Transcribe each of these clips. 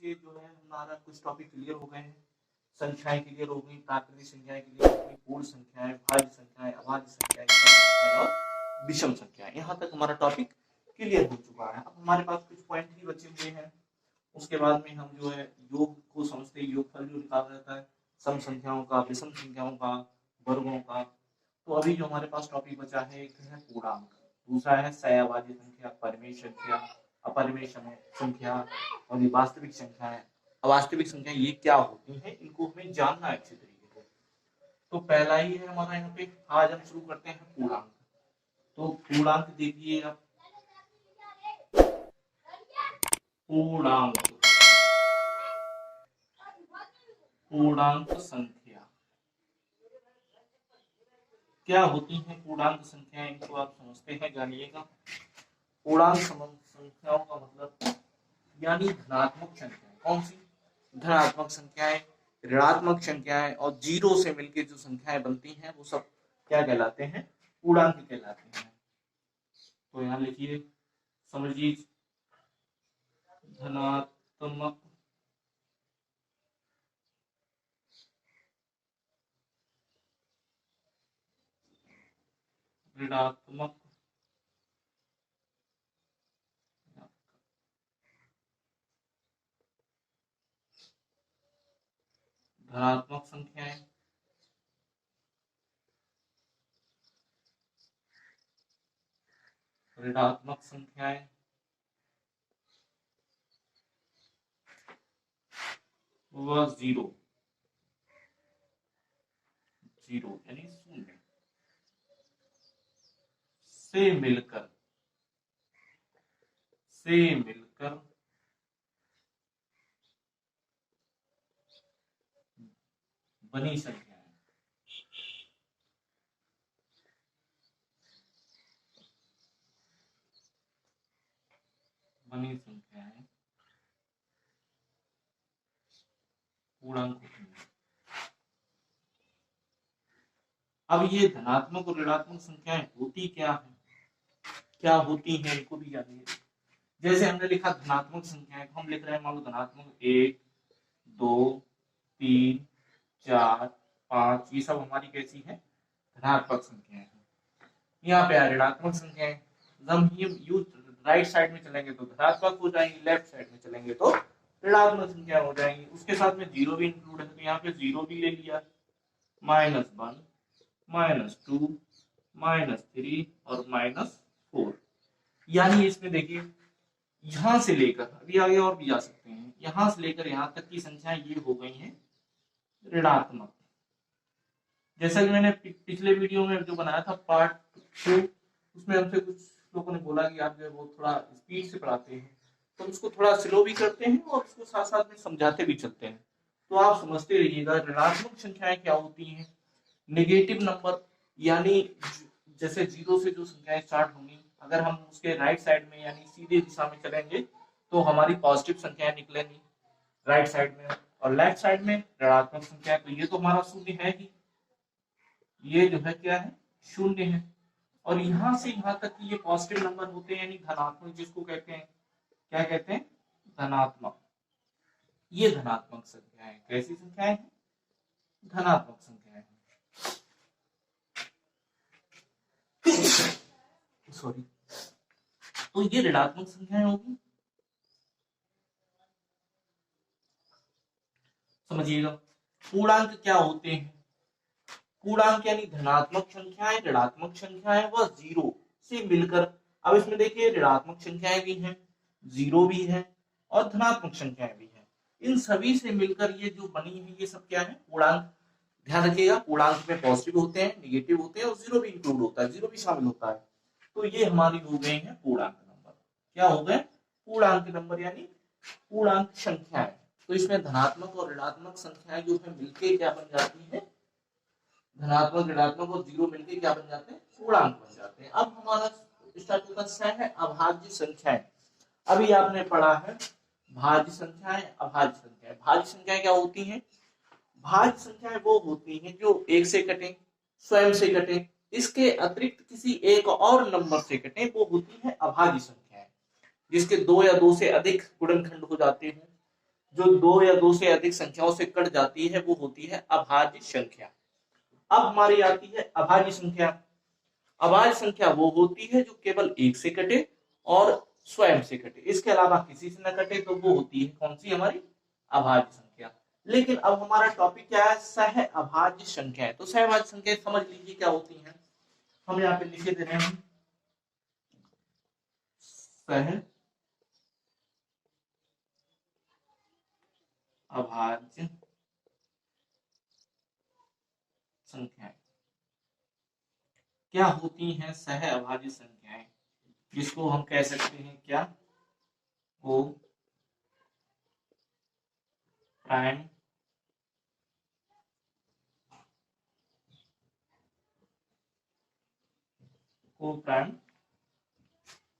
से जो है हमारा कुछ टॉपिक क्लियर हो गए हैं। संख्याएं क्लियर हो गई, प्राकृतिक संख्याएं क्लियर हो गई, पूर्ण संख्याएं, भाज्य संख्याएं, अभाज्य संख्याएं, सम संख्याएं और विषम संख्याएं। यहाँ तक हमारा टॉपिक क्लियर हो चुका है। अब हमारे पास कुछ पॉइंट ही बचे हुए हैं। उसके बाद में हम जो है योग को समझते हैं, योगफल जो निकाला जाता है सम संख्याओं का, विषम संख्याओं का, वर्गों का। तो अभी जो हमारे पास टॉपिक बचा है एक है पूर्णांक, दूसरा है सहअभाज्य संख्या, परिमेय संख्या, अपरिमेय संख्या और ये वास्तविक संख्या है। अवास्तविक संख्या ये क्या होती है, इनको हमें जानना है अच्छे तरीके से। तो पहला ही है हमारा यहाँ पे, आज हम शुरू करते हैं पूर्णांक। तो पूर्णांक देखिए आप, पूर्णांक, पूर्णांक संख्या क्या होती है। पूर्णांक संख्याएं इनको आप समझते हैं, जानिएगा। पूर्णांक संख्याओं का मतलब यानी धनात्मक संख्याएं। कौन सी? धनात्मक संख्याएं, ऋणात्मक संख्याएं और जीरो से मिलकर जो संख्याएं बनती हैं वो सब क्या कहलाते हैं? पूर्णांक कहलाते हैं। तो यहाँ लिखिए, समझिए, धनात्मक, ऋणात्मक, धनात्मक संख्याएं, ऋणात्मक संख्याएं व जीरो, जीरो यानी शून्य से मिलकर बनी संख्याएं। बनी संख्याएं पूर्णांक होती हैं। अब ये धनात्मक और ऋणात्मक संख्याएं होती क्या है, क्या होती हैं, इनको भी जानिए। जैसे हमने लिखा धनात्मक संख्याएं, हम लिख रहे हैं मान लो धनात्मक 1, 2, 3, 4, 5, ये सब हमारी कैसी है? धनात्मक संख्याएं हैं। यहाँ पे ऋणात्मक संख्याएं, जब हम यूज राइट साइड में चलेंगे तो धनात्मक हो जाएंगी, लेफ्ट साइड में चलेंगे तो ऋणात्मक संख्या हो जाएंगी। उसके साथ में जीरो भी इंक्लूड है, तो यहाँ पे जीरो भी ले लिया, -1, -2, -3 और -4। यानी इसमें देखिए यहां से लेकर अभी आगे और भी जा सकते हैं, यहां से लेकर यहां तक की संख्याएं ये हो गई हैं ऋणात्मक। जैसा कि मैंने पिछले वीडियो में जो बनाया था पार्ट 2, उसमें हमसे कुछ लोगों ने बोला कि आप जो है वो थोड़ा स्पीड से पढ़ाते हैं, तो उसको थोड़ा स्लो भी करते हैं और उसको साथ साथ में समझाते भी चलते हैं। तो आप समझते रहिएगा ऋणात्मक संख्याएं क्या होती हैं। नेगेटिव नंबर, यानी जैसे जीरो से जो संख्याएं स्टार्ट होंगी, अगर हम उसके राइट साइड में यानी सीधे दिशा में चलेंगे तो हमारी पॉजिटिव संख्याएं निकलेंगी राइट साइड में, और लेफ्ट साइड में ऋणात्मक संख्या। तो ये तो हमारा शून्य है ही, ये जो है क्या है? शून्य है। और यहां से यहां तक ये पॉजिटिव नंबर होते हैं यानी धनात्मक, जिसको कहते हैं क्या कहते हैं? धनात्मक। ये धनात्मक संख्याएं हैं। कैसी संख्याएं हैं? धनात्मक संख्याएं हैं। सॉरी। तो ये ऋणात्मक संख्याएं होगी, समझिएगा। पूर्णांक क्या होते हैं? पूर्णांक यानी धनात्मक संख्याएं, ऋणात्मक संख्याएं व जीरो से मिलकर। अब इसमें देखिए ऋणात्मक संख्याएं भी हैं, जीरो भी है और धनात्मक संख्याएं भी हैं। इन सभी से मिलकर ये जो बनी है ये सब क्या है? पूर्णांक। ध्यान रखिएगा पूर्णांक में पॉजिटिव होते हैं, नेगेटिव होते हैं और जीरो भी इंक्लूड होता है, जीरो भी शामिल होता है। तो ये हमारी हो गए हैं पूर्णांक नंबर। क्या हो गए? पूर्णांक नंबर यानी पूर्णांक संख्याएं। तो इसमें धनात्मक और ऋणात्मक संख्याएं जो है मिलके क्या बन जाती है? धनात्मक, ऋणात्मक और जीरो मिलके क्या बन जाते हैं? पूर्णांक बन जाते हैं। अब हमारा स्टार्ट होता है अभाज्य संख्याएं। अभी आपने पढ़ा है भाज्य संख्याएं, अभाज्य संख्याएं। भाज्य संख्याएं क्या होती हैं? भाज्य संख्याएं वो होती हैं जो एक से कटे, स्वयं से कटे, इसके अतिरिक्त किसी एक और नंबर से कटे, वो होती है अभाज्य संख्याएं। जिसके दो या दो से अधिक गुणनखंड हो जाते हैं जो दो या दो से अधिक संख्याओं से कट जाती है वो होती है अभाज्य संख्या। अब हमारी आती है अभाज्य संख्या। अभाज्य संख्या वो होती है जो केवल एक से कटे और स्वयं से कटे, इसके अलावा किसी से न कटे, तो वो होती है कौन सी, हमारी अभाज्य संख्या। लेकिन अब हमारा टॉपिक क्या है, सह अभाज्य संख्या। तो सह अभाज्य संख्या समझ लीजिए क्या होती है। हम यहाँ पे लिखे दे रहे हैं सह अभाज्य संख्याएं। क्या होती हैं सह अभाज्य संख्याएं, जिसको हम कह सकते हैं क्या, को प्राइम को प्राइम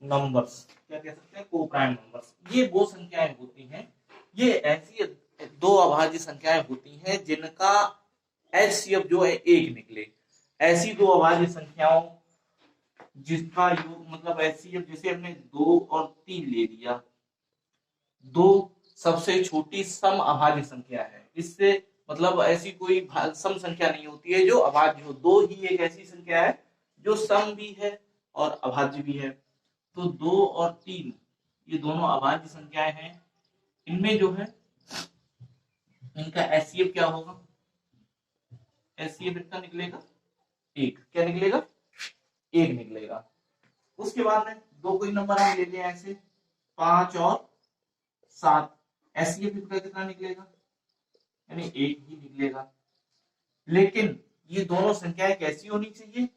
नंबर्स। क्या कह सकते हैं, को प्राइम नंबर्स। ये वो संख्याएं होती हैं, ये ऐसी दो अभाज्य संख्याएं होती हैं जिनका एचसीएफ जो है एक निकले। ऐसी दो अभाज्य संख्याओं जिसका योग मतलब एचसीएफ, जैसे हमने 2 और 3 ले लिया, 2 सबसे छोटी सम अभाज्य संख्या है। इससे मतलब ऐसी कोई सम संख्या नहीं होती है जो अभाज्य हो। 2 ही एक ऐसी संख्या है जो सम भी है और अभाज्य भी है। तो 2 और 3 ये दोनों अभाज्य संख्याएं हैं। इनमें जो है इनका एचसीएफ क्या होगा, एचसीएफ इनका निकलेगा एक। क्या निकलेगा, एक निकलेगा। उसके बाद में दो कोई नंबर हम ले लें ऐसे 5 और 7, एचसीएफ इनका कितना निकलेगा, यानी एक ही निकलेगा। लेकिन ये दोनों संख्याएं कैसी होनी चाहिए,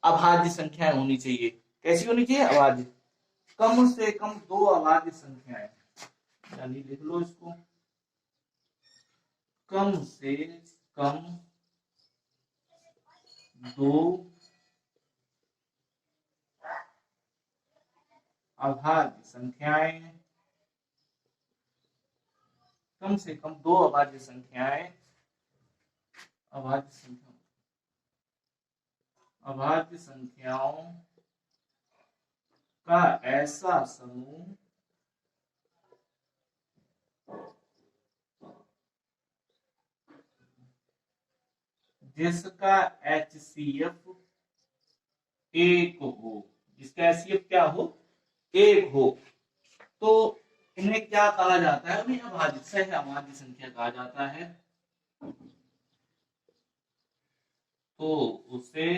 अभाज्य संख्याएं होनी चाहिए। कैसी होनी चाहिए, अभाज्य। कम से कम दो अभाज्य संख्याएं, यानी लिख लो इसको, कम से कम दो अभाज्य संख्याएं, कम से कम दो अभाज्य संख्याएं, अभाज्य संख्या, अभाज्य संख्याओं का ऐसा समूह जिसका एचसीएफ एक हो, जिसका एचसीएफ क्या हो, एक हो, तो इन्हें क्या कहा जाता है, उन्हें अभाज्य सह अभाज्य संख्या कहा जाता है। तो उसे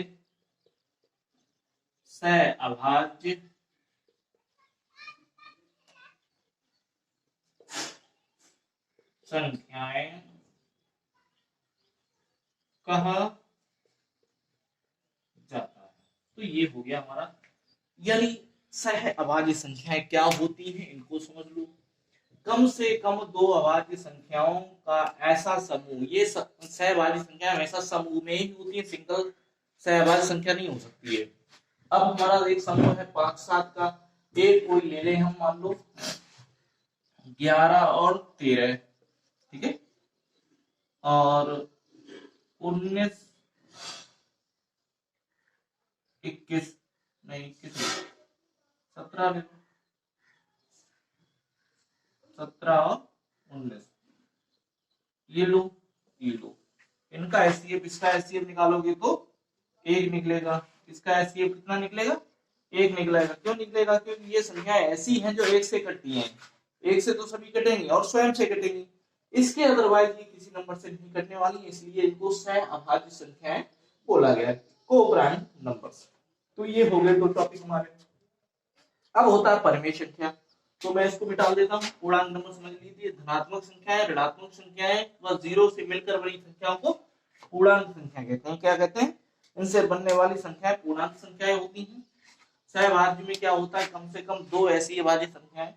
सह अभाज्य संख्याएं कहा जाता है। तो ये हो गया हमारा, यानी सह अभाज्य संख्याएं क्या होती हैं इनको समझ लो। कम से कम दो अभाज्य संख्याओं का ऐसा समूह, ये सहभाज्य संख्या हमेशा समूह में ही होती है, सिंगल सहभाज्य संख्या नहीं हो सकती है। अब हमारा एक समूह है 5 7 का, एक कोई ले लें हम, मान लो 11 और 13, ठीक है, और 19 21 नहीं 21 17 ले लो, 17 और 19 ये लो, ये लो। इनका एचसीएफ, इसका एचसीएफ निकालोगे तो एक निकलेगा, इसका एचसीएफ कितना निकलेगा, एक निकलेगा। क्यों निकलेगा, क्योंकि ये संख्याएं ऐसी हैं जो एक से कटती हैं। एक से तो सभी कटेंगी और स्वयं से कटेंगी, इसके अदरवाइज ये किसी नंबर से नहीं कटने वाली, इसलिए इनको सह अभाज्य संख्याएं बोला गया, को प्राइम नंबर्स। तो ये हो गए दो टॉपिक हमारे। अब होता है परिमेय संख्या, तो मैं इसको मिटा देता हूँ। पूर्णांक नंबर समझ लीजिए, धनात्मक संख्याएं, ऋणात्मक संख्याएं व जीरो से मिलकर बनी संख्याओं को पूर्णांक संख्या कहते हैं। क्या कहते हैं, इनसे बनने वाली संख्याएं पूर्णांक संख्याएं होती हैं। सहभाज्य में क्या होता है, कम से कम दो ऐसी अभाज्य संख्याएं,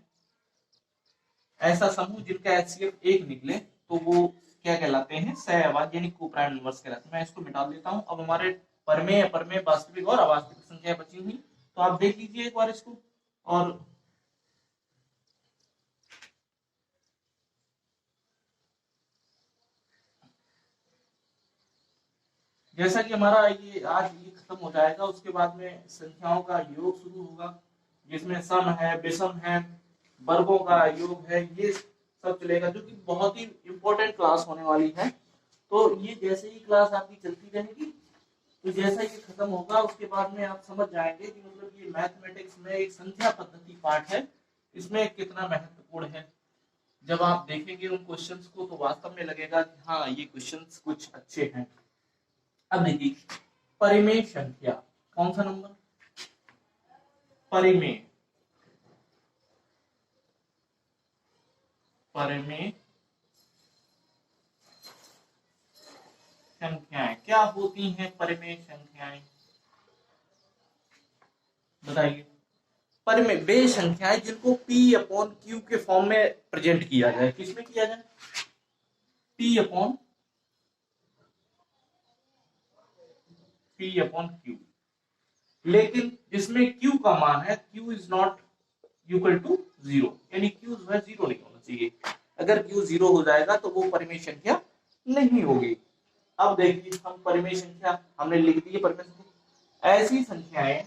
ऐसा समूह जिनका एचसीएफ एक निकले, तो वो क्या कहलाते हैं, सह अभाज्य यानी को प्राइम नंबर्स कहलाते हैं। मैं इसको मिटा देता हूँ। अब हमारे परमेय, अपरमेय, वास्तविक और अवास्तविक संख्याएं बची हुई, तो आप देख लीजिए एक बार इसको। और जैसा कि हमारा ये आज ये खत्म हो जाएगा, उसके बाद में संख्याओं का योग शुरू होगा, जिसमें सम है, विषम है, वर्गों का योग है, ये सब चलेगा, जो कि बहुत ही इंपॉर्टेंट क्लास होने वाली है। तो ये जैसे ही क्लास आपकी चलती रहेगी, तो जैसा ये खत्म होगा उसके बाद में आप समझ जाएंगे कि मतलब ये मैथमेटिक्स में एक संख्या पद्धति पार्ट है, इसमें कितना महत्वपूर्ण है। जब आप देखेंगे उन क्वेश्चंस को तो वास्तव में लगेगा कि हाँ ये क्वेश्चंस कुछ अच्छे हैं। अब देखिए परिमेय संख्या, कौन सा नंबर, परिमेय, परिमेय संख्याएं क्या होती हैं? परिमेय संख्याएं बताइए। परिमेय वे संख्याएं जिनको P अपॉन Q के फॉर्म में प्रेजेंट किया जाए। किसमें किया जाए? P अपॉन Q, लेकिन जिसमें Q का मान है Q is not equal to 0, यानी Q जो है 0 नहीं होना चाहिए। अगर Q 0 हो जाएगा तो वो परिमेय संख्या नहीं होगी। अब देखिए हम परिमेय संख्या हमने लिख दी है, परिमेय संख्या ऐसी संख्याएं,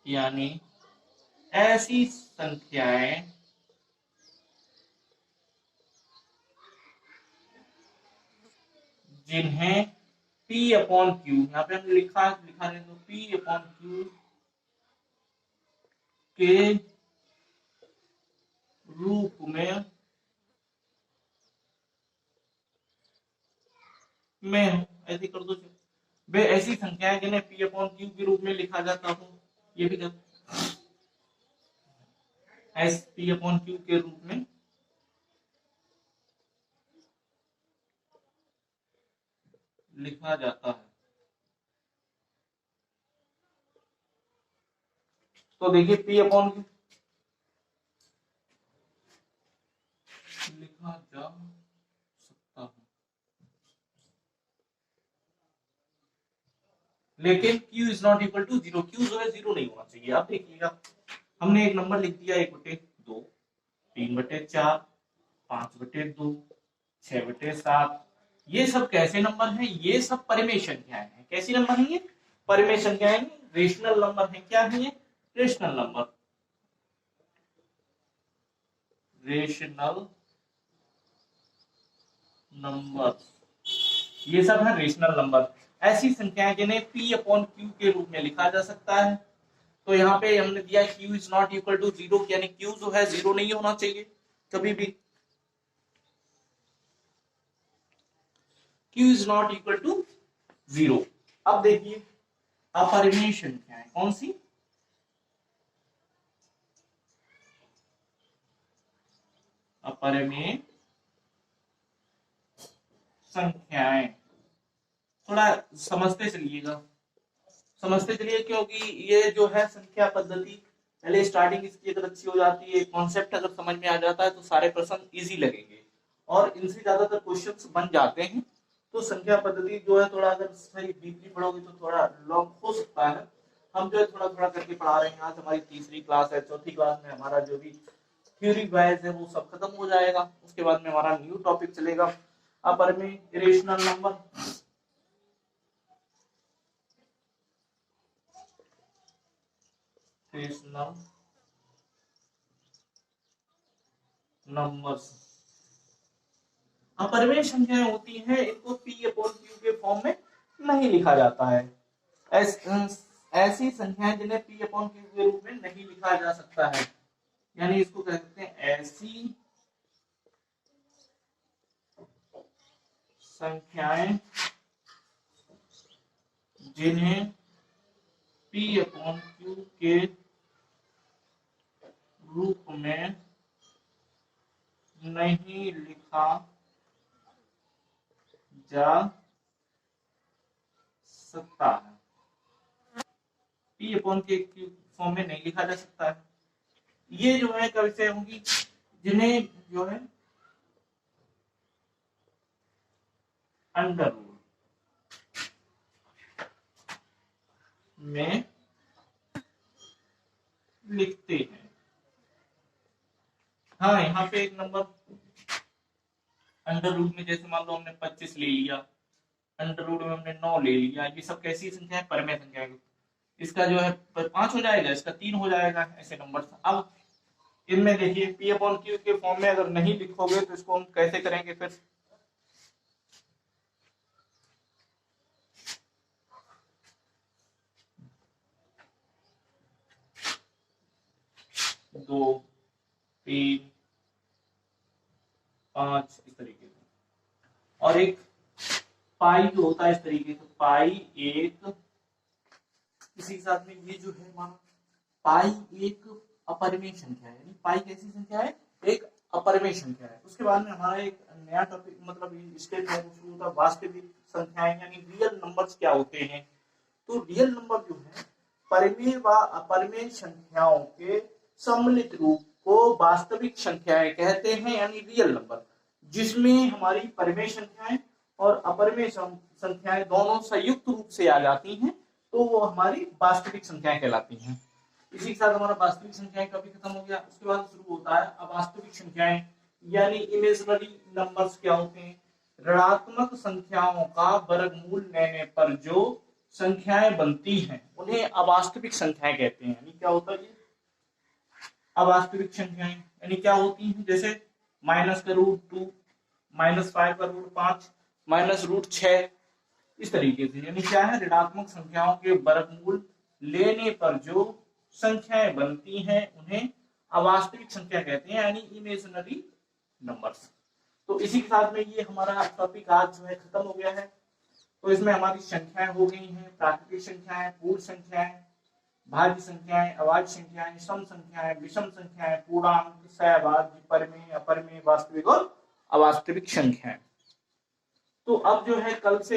यानी ऐसी संख्याएं जिन्हें P अपॉन Q, यहाँ पे हमने लिखा रहे तो P अपॉन Q के रूप में ऐसी कर दो, वे ऐसी संख्याएं जिन्हें P अपॉन Q के रूप में लिखा जाता हो, ये भी कर एस P अपॉन Q के रूप में लिखा जाता है। तो देखिए P अपॉन Q लिखा जा सकता है, लेकिन Q is not equal to 0, Q जो है 0 नहीं होना चाहिए। आप देखिएगा हमने एक नंबर लिख दिया 1/2, 3/4, 5/2, 6/7, ये सब कैसे नंबर हैं? ये सब परिमेय संख्याएं हैं। कैसी नंबर है ये? परिमेय संख्याएं, रेशनल नंबर है। क्या है ये? रेशनल नंबर, रेशनल नंबर, ये सब है रेशनल नंबर। ऐसी संख्याएं जिन्हें P अपॉन Q के रूप में लिखा जा सकता है। तो यहाँ पे हमने दिया Q is not equal to 0, यानी Q जो है 0 नहीं होना चाहिए कभी भी। Q is not equal to 0। अब देखिए अपरिमेय संख्याएं कौन सी? अपरिमेय संख्याएं, थोड़ा समझते चलिएगा, समझते चलिए, क्योंकि ये जो है संख्या पद्धति पहले स्टार्टिंग इसकी अगर अच्छी हो जाती है, कॉन्सेप्ट अगर समझ में आ जाता है तो सारे प्रश्न इजी लगेंगे और इनसे ज्यादातर क्वेश्चंस बन जाते हैं। तो संख्या पद्धति जो है थोड़ा अगर सही डीपली पढ़ोगे तो थोड़ा लॉन्ग हो सकता है। हम जो है थोड़ा थोड़ा करके पढ़ा रहे हैं। आज हमारी तीसरी क्लास है, चौथी क्लास में हमारा जो भी थ्योरी वाइज है वो सब खत्म हो जाएगा। उसके बाद में हमारा न्यू टॉपिक चलेगा अपरिमेय इरेशनल नंबर। रेशनल नंबर्स अपरिमेय संख्याएं होती हैं, इनको P अपॉन Q के फॉर्म में नहीं लिखा जाता है। ऐसी संख्याएं जिन्हें P अपॉन Q के रूप में नहीं लिखा जा सकता है, यानी इसको कह सकते हैं ऐसी संख्याएं जिन्हें P अपॉन Q के रूप में नहीं लिखा जा सकता है। P अपॉन Q फॉर्म में नहीं लिखा जा सकता है। ये जो है कैसे होंगी? जिन्हें जो है अंडर रूट में लिखते हैं। हाँ यहाँ पे एक नंबर अंडर रूट में, जैसे मान लो हमने 25 ले लिया, अंडर रूट में हमने 9 ले लिया, ये सब कैसी संख्या है? परिमेय संख्या है। इसका जो है 5 हो जाएगा, इसका 3 हो जाएगा, ऐसे नंबर। अब इनमें देखिए पी अपॉन क्यू के फॉर्म में अगर नहीं लिखोगे तो इसको हम कैसे करेंगे फिर? दो, तीन, पांच, इस तरीके से। और एक पाई जो होता है इस तरीके से, पाई एक, इसी के साथ में ये जो है हमारा पाई एक अपरिमेय संख्या है, यानी पाई कैसी संख्या है? एक अपरिमेय संख्या है। उसके बाद में हमारा एक नया टॉपिक मतलब स्टेप है शुरू होता है वास्तविक संख्याएं, यानी रियल नंबर्स क्या होते हैं। तो रियल नंबर जो है परिमेय व अपरिमेय संख्याओं के सम्मिलित रूप को वास्तविक संख्याएं कहते हैं, यानी रियल नंबर, जिसमें हमारी परिमेय संख्याएं और अपरिमेय संख्याएं दोनों संयुक्त रूप से आ जाती हैं, तो वो हमारी वास्तविक संख्याएं कहलाती हैं। इसी के साथ हमारा वास्तविक संख्याएं का भी खत्म हो गया। उसके बाद शुरू होता है अवास्तविक संख्याएं, यानी इमेजिनरी नंबर्स क्या होते हैं? ऋणात्मक संख्याओं का वर्गमूल लेने पर जो संख्याएं बनती हैं उन्हें अवास्तविक संख्याएं कहते हैं। यानी क्या होता है ये अवास्तविक संख्याएं? यानी क्या होती हैं? जैसे -√2, -5/5, -√6, इस तरीके से। यानी क्या है? ऋणात्मक संख्याओं के वर्गमूल लेने पर जो संख्याएं बनती हैं उन्हें अवास्तविक संख्या कहते हैं, यानी इमेजिनरी नंबर्स। तो इसी के साथ में ये हमारा टॉपिक आज जो है खत्म हो गया है। तो इसमें हमारी संख्याएं हो गई हैं प्राकृतिक संख्याएं, पूर्ण संख्याएं, भाज्य संख्याएं, अभाज्य संख्याएं, सम संख्याएं, विषम संख्याएं, पूर्णांक, सहभाज्य, परिमेय, अपरिमेय, वास्तविक और अवास्तविक संख्याएं। तो अब जो है कल से